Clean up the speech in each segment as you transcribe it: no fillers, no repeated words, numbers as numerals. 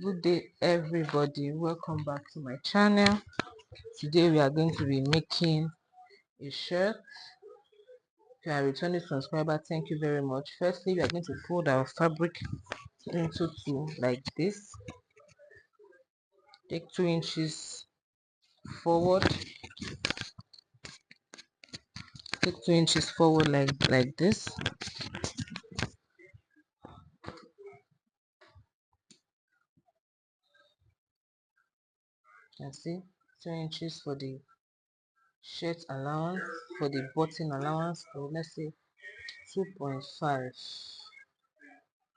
Good day everybody, welcome back to my channel. Today we are going to be making a shirt. If you are a returning subscriber, thank you very much. Firstly, we are going to fold our fabric into two like this. Take 2 inches forward, take 2 inches forward like this. You can see 2 inches for the shirt allowance, for the button allowance, or let's say 2.5.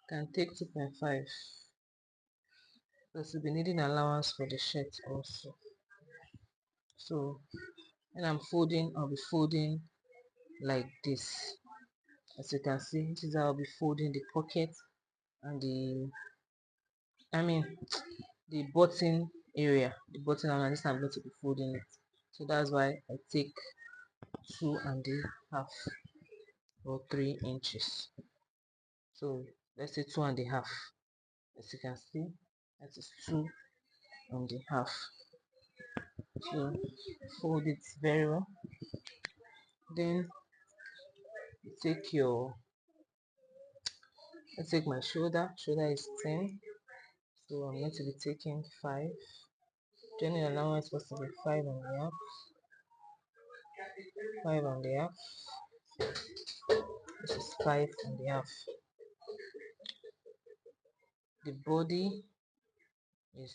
Can take 2.5 because we'll be needing allowance for the shirt also. So when I'm folding, I'll be folding like this. As you can see, this is how I'll be folding the pocket and the the button area, the button, and this I'm going to be folding it. So that's why I take 2.5 or 3 inches. So let's say 2.5. As you can see, that is 2.5. So fold it very well. Then you take your, let's take my shoulder. Shoulder is 10. So I'm going to be taking 5. Joining allowance was to be 5.5. 5.5. This is 5.5. The body is,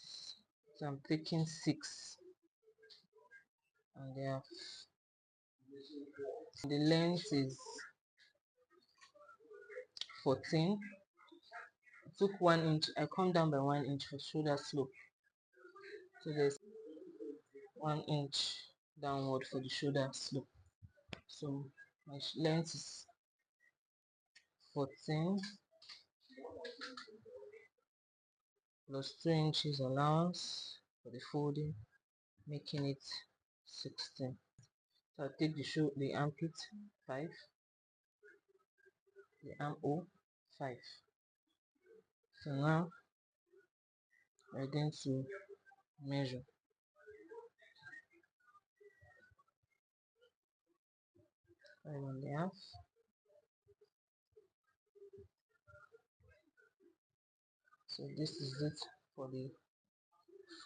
so I'm taking 6.5. The length is 14. I took 1 inch. I come down by 1 inch for shoulder slope. So there's 1 inch downward for the shoulder slope. So my length is 14 plus 2 inches allowance for the folding, making it 16. So I'll take the armpit 5, the armhole 5. So now we're going to measure. 5.5. So this is it for the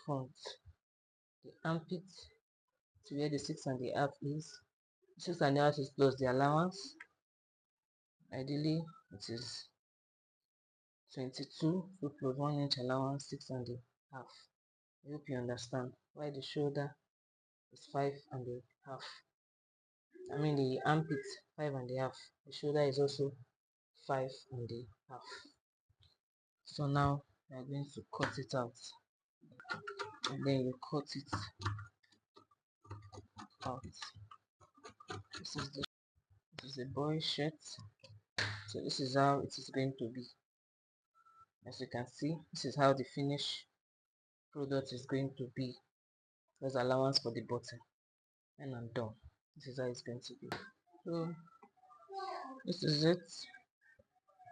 front. The armpit to where the 6.5 is. 6.5 is plus the allowance. Ideally it is 22, so plus 1 inch allowance, 6.5. I hope you understand why the shoulder is 5.5. The armpit 5.5. The shoulder is also 5.5. So now we are going to cut it out, and then you cut it out. This is the boy shirt. So this is how it is going to be. As you can see, this is how the finished product is going to be. There's allowance for the bottom, and I'm done. This is how it's going to be. So this is it.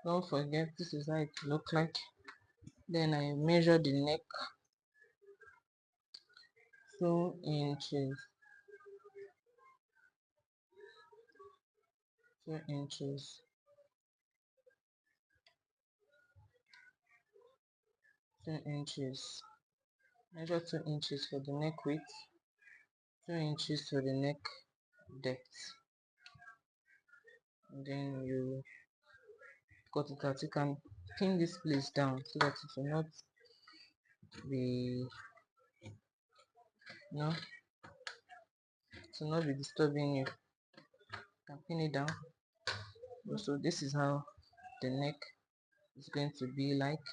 Don't forget, this is how it look like. Then I measure the neck 2 inches, 2 inches, 2 inches. Measure 2 inches for the neck width, 2 inches for the neck depth, and then you cut it out. You can pin this place down so that it will not be, no, it will not be disturbing you. You can pin it down. So this is how the neck is going to be like.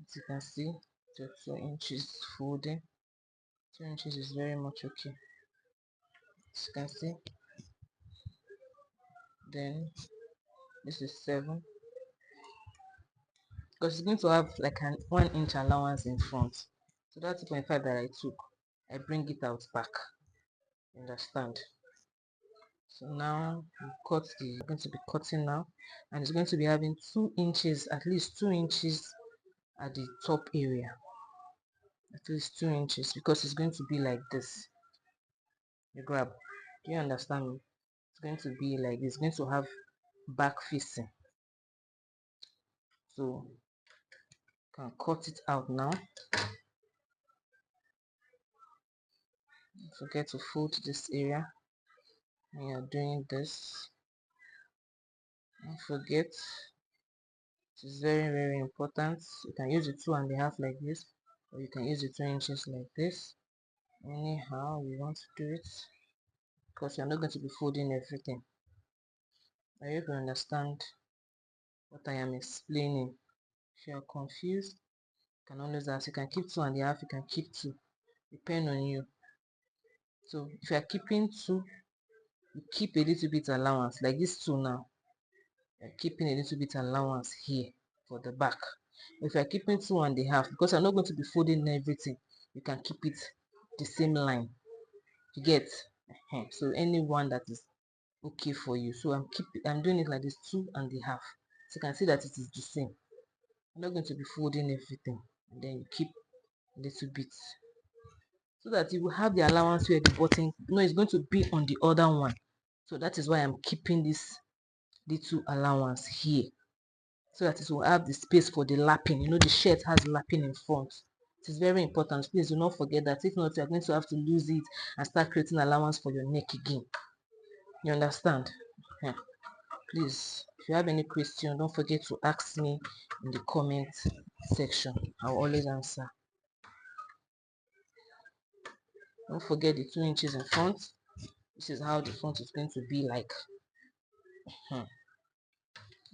As you can see, the 2 inches folding. 2 inches is very much okay. As you can see, then this is 7, because it's going to have like an 1 inch allowance in front. So that 2.5 that I took, I bring it out back. Understand? So now I'm going to be cutting now, and it's going to be having 2 inches, at least 2 inches at the top area, at least 2 inches, because it's going to be like this. You grab, do you understand me? It's going to be like it's going to have back facing. So you can cut it out now. Don't forget to fold this area when you're doing this. Don't forget, it is very important. You can use the 2.5 like this, or you can use the 2 inches like this. Anyhow you want to do it, because you're not going to be folding everything. I hope you understand what I am explaining. If you are confused, you can always ask. You can keep 2.5, you can keep 2, depend on you. So if you are keeping 2, you keep a little bit allowance, like this 2 now. You're keeping a little bit allowance here for the back. If you're keeping 2.5, because I'm not going to be folding everything, you can keep it the same line. You get? So anyone that is okay for you. So I'm doing it like this, 2.5. So you can see that it is the same. I'm not going to be folding everything, and then you keep a little bit, so that you will have the allowance where the button, it's going to be on the other one. So that is why I'm keeping this little allowance here, so that it will have the space for the lapping. The shirt has lapping in front. It is very important. Please do not forget that. If not, you are going to have to lose it and start creating allowance for your neck again. You understand? Yeah. Please, if you have any question, don't forget to ask me in the comment section. I'll always answer. Don't forget the 2 inches in front. This is how the front is going to be like.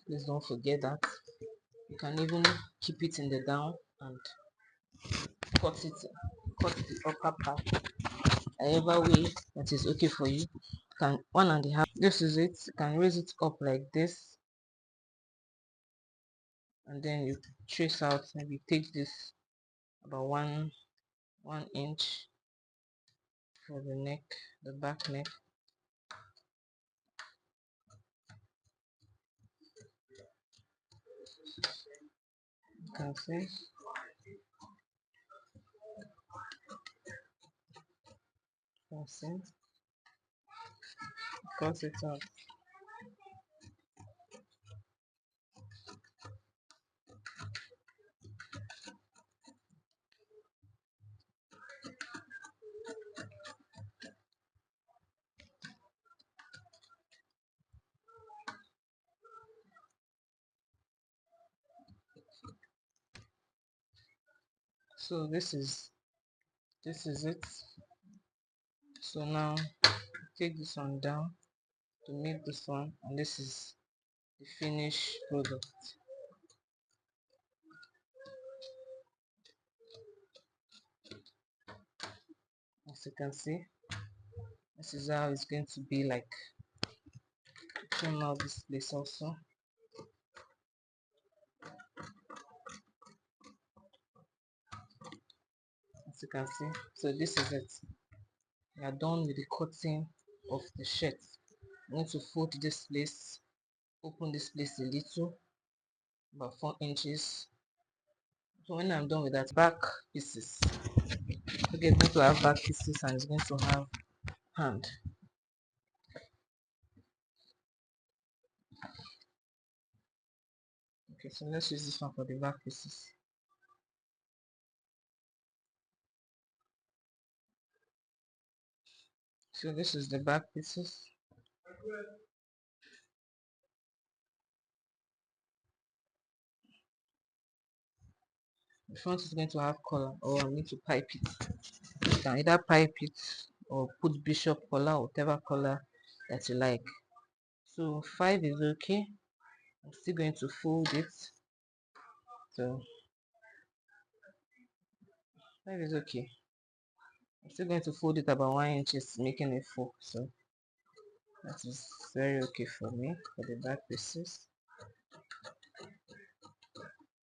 Please don't forget that. You can even keep it in the down and cut the upper part, however way that is okay for you. Can 1.5. This is it. You can raise it up like this, and then you trace out. Maybe take this about one inch for the neck, the back neck. You can see. Cut it out. So this is it. So now take this one down to make this one, and this is the finished product. As you can see, this is how it's going to be like. Trim out this place also. As you can see, so this is it. We are done with the cutting of the shirt. I'm going to fold this place, open this place a little, about 4 inches. So when I'm done with that, back pieces. Okay, it's going to have back pieces and it's going to have hand. Okay, so let's use this one for the back pieces. So this is the back pieces. The front is going to have collar, or I need to pipe it. You can either pipe it or put bishop collar, whatever collar that you like. So 5 is okay. I'm still going to fold it. So 5 is okay. I'm still going to fold it about 1 inches, making it 4. So that is very okay for me for the back pieces.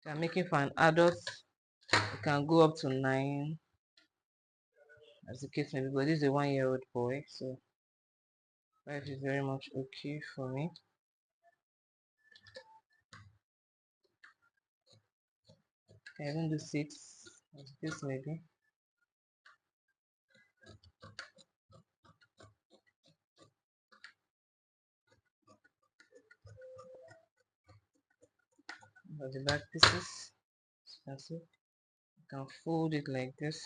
If I'm making for an adult, you can go up to 9, as the case may be, but this is a 1-year-old boy, so 5 is very much okay for me. can even do 6 like this maybe. For the back pieces, as you can see, you can fold it like this.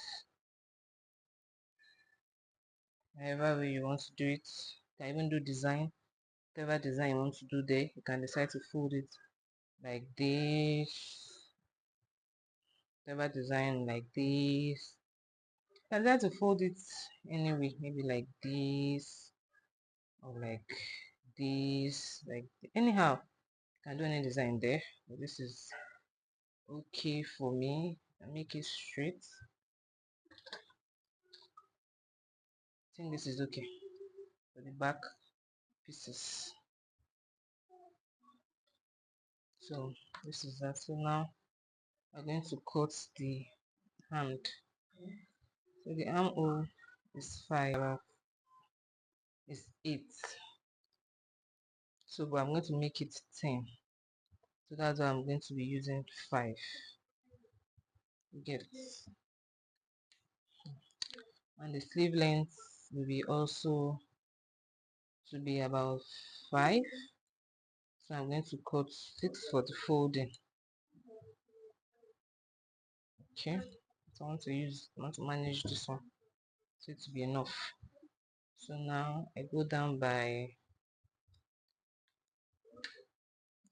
However way you want to do it, you can even do design. Whatever design you want to do there, you can decide to fold it like this. Whatever design like this, you can decide to fold it anyway, maybe like this or like this, like anyhow. You can do any design there, but this is okay for me. I make it straight. I think this is okay for the back pieces. So this is that. So now I'm going to cut the hand. So the armhole is 5, is 8. So but I'm going to make it 10. So that's why I'm going to be using 5. You get it? And the sleeve length will be also to be about 5. So I'm going to cut 6 for the folding. Okay, so I want to manage this one so it to be enough. So now I go down by,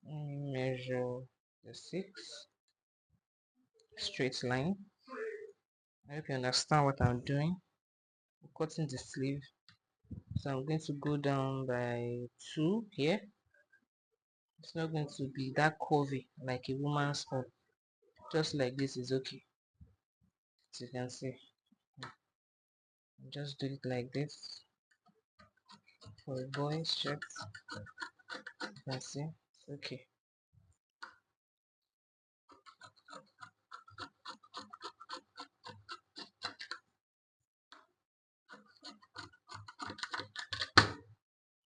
let me measure the 6 straight line. I hope you understand what I'm doing. I'm cutting the sleeve, so I'm going to go down by 2 here. It's not going to be that curvy like a woman's own. Just like this is okay. As you can see, just do it like this for a boy's shirt. You can see it's okay.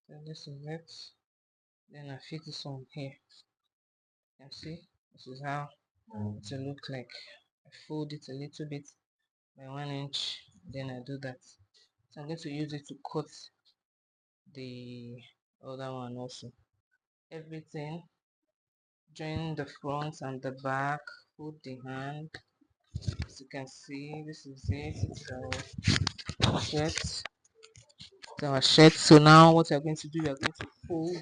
So this is it. Then I fix this one here. You can see this is how it will look like. I fold it a little bit by 1 inch, then I do that. So I'm going to use it to cut the other one also. Everything, join the front and the back, hold the hand. As you can see, this is it. It's our shirt. It's our shirt. So now what you're going to do, you're going to fold.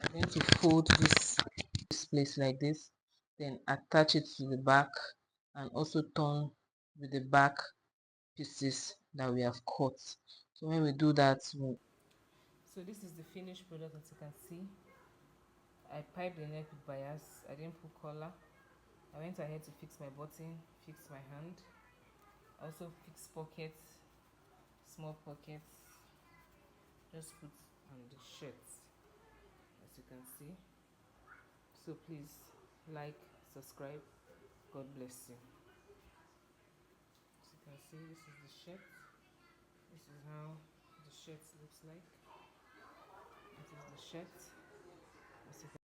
I'm going to fold this place like this, then attach it to the back and also turn with the back pieces that we have cut. So when we do that, so this is the finished product. As you can see, I piped the neck with bias. I didn't put collar. I went ahead to fix my button, fix my hand, also fix pockets, small pockets, just put on the shirt, as you can see. So please like, subscribe. God bless you. As you can see, this is the shirt. This is how the shirt looks like. This is the shirt. As you can